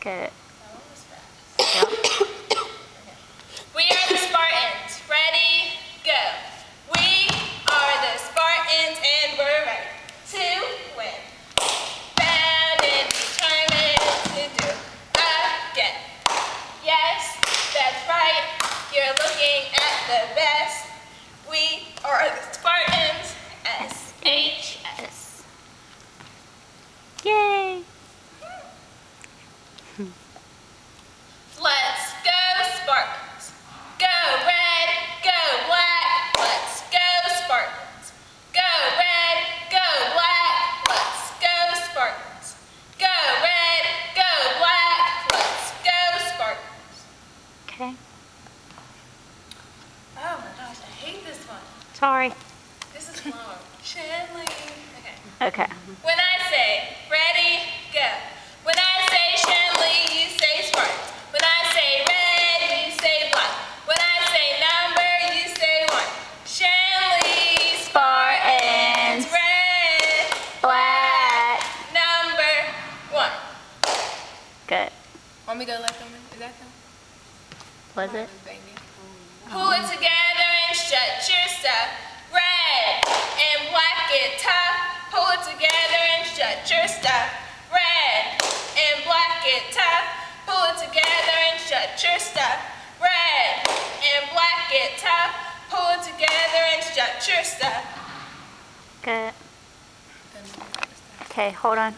Good. That one was fast. Yep. Okay. We are the Spartans. Ready, go. We are the Spartans and we're ready to win. Bound and determined to do again. Yes, that's right. You're looking at the best. We are the Spartans. S-H-S. Yay! Let's go Spartans. Go red, go black. Let's go Spartans. Go red, go black. Let's go Spartans. Go red, go black. Let's go Spartans. Okay. Oh my gosh, I hate this one. Sorry. This is long. Shanley. Okay. Okay. When I say ready, go. When I say Shanley, you say Spartans. When I say red, you say black. When I say number, you say one. Shanley, Spartans, red, black, number one. Good. Want me to go like them? Is that them? Was it? Pull it together and shut your stuff. Red and black it tough. Pull it together and shut your stuff. Red and black it tough. Pull it together and shut your stuff. Red and black it tough. Pull it together and shut your stuff. Good. Okay, hold on.